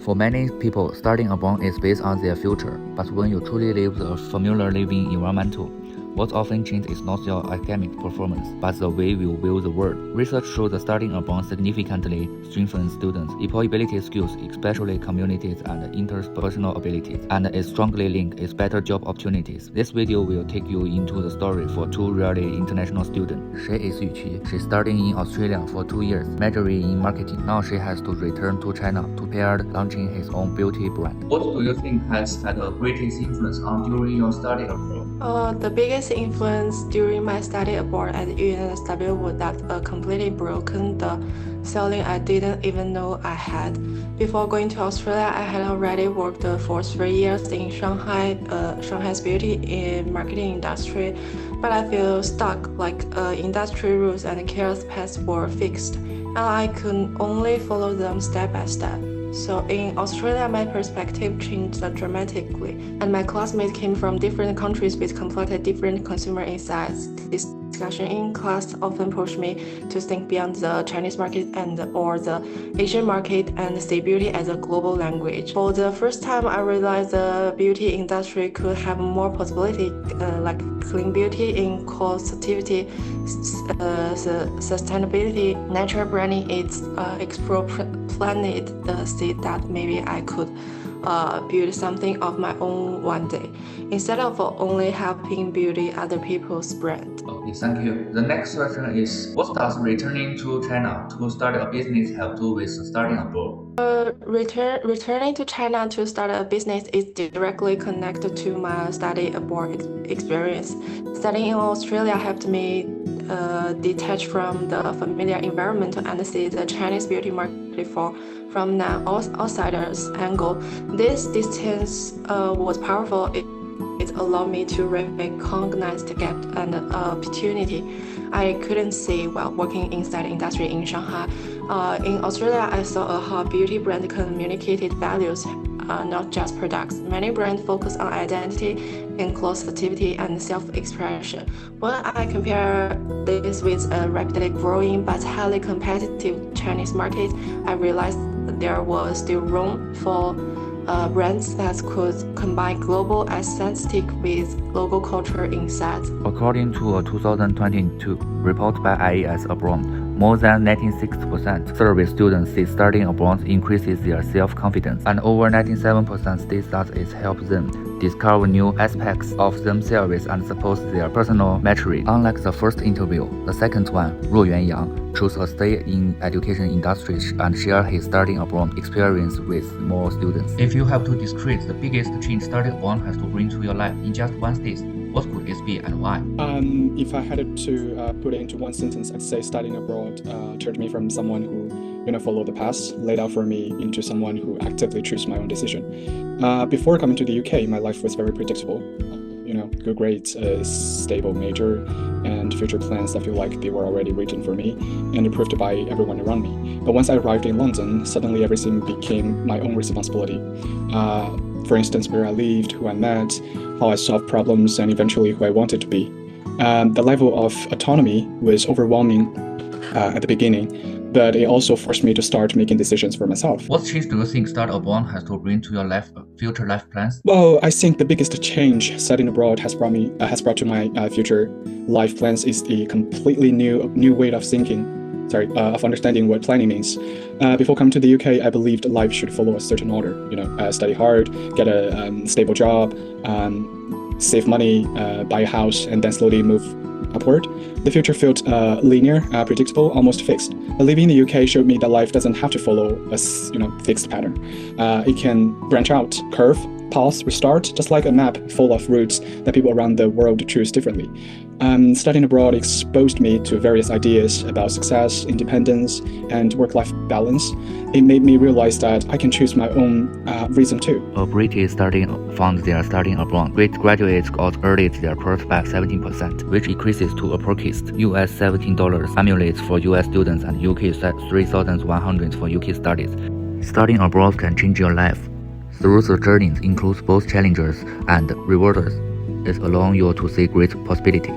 For many people, studying abroad is based on their future, but when you truly leave the familiar living environment, what often changes is not your academic performance, but the way you view the world. Research shows that studying abroad significantly strengthens students' employability skills, especially communities and interpersonal abilities, and is strongly linked with better job opportunities. This video will take you into the story for two really international students. She is Yujie. She's studying in Australia for 2 years, majoring in marketing. Now she has to return to China to pair launching his own beauty brand. What do you think has had the greatest influence on during your study abroad? The biggest influence during my study abroad at UNSW was that completely broken the ceiling I didn't even know I had. Before going to Australia, I had already worked for 3 years in Shanghai's beauty in marketing industry, but I feel stuck, like industry rules and career paths were fixed, and I could only follow them step by step. So in Australia, my perspective changed dramatically, and my classmates came from different countries with completely different consumer insights. This discussion in class often pushed me to think beyond the Chinese market or the Asian market and see beauty as a global language. For the first time, I realized the beauty industry could have more possibility, like clean beauty, inclusivity, sustainability, natural branding. It's explore planet see that maybe I could build something of my own one day, instead of only helping beauty other people's brand. Okay, thank you. The next question is, what does returning to China to start a business have to do with studying abroad? Returning to China to start a business is directly connected to my study abroad experience. Studying in Australia helped me detach from the familiar environment and see the Chinese beauty market from an outsider's angle. This distance was powerful. It allowed me to recognize the gap and opportunity I couldn't see while working inside the industry in Shanghai. In Australia, I saw how beauty brand communicated values, not just products. Many brands focus on identity, inclusivity, and self-expression. When I compare this with a rapidly growing but highly competitive Chinese market, I realized there was still room for brands that could combine global aesthetic with local culture insights. According to a 2022 report by IES Abroad, more than 96% survey students say studying abroad increases their self-confidence, and over 97% say that it helps them discover new aspects of themselves and supports their personal maturity. Unlike the first interview, the second one, Ruoyuan Yang, chose a stay in education industry and share his studying abroad experience with more students. If you have to describe the biggest change studying abroad has to bring to your life in just one stage, what could it be and why? If I had to put it into one sentence, I'd say studying abroad turned me from someone who followed the path laid out for me into someone who actively chose my own decision. Before coming to the UK, my life was very predictable. Good grades, a stable major, and future plans that feel like they were already written for me and approved by everyone around me. But once I arrived in London, suddenly everything became my own responsibility. For instance, where I lived, who I met, how I solved problems, and eventually who I wanted to be. The level of autonomy was overwhelming at the beginning, but it also forced me to start making decisions for myself. What change do you think studying abroad has to bring to your future life plans? Well, I think the biggest change studying abroad has brought to my future life plans is a completely new way of thinking. Of understanding what planning means. Before coming to the UK, I believed life should follow a certain order. Study hard, get a stable job, save money, buy a house, and then slowly move upward. The future felt linear, predictable, almost fixed. But living in the UK showed me that life doesn't have to follow a fixed pattern. It can branch out, curve, pause, restart, just like a map full of routes that people around the world choose differently. Studying abroad exposed me to various ideas about success, independence, and work-life balance. It made me realize that I can choose my own rhythm too. A British found their studying abroad. Great graduates outearned their course by 17%, which increases to uppercase US $17 annually for US students and UK $3,100 for UK studies. Studying abroad can change your life. Through the journey includes both challenges and rewards. It allows you to see great possibility.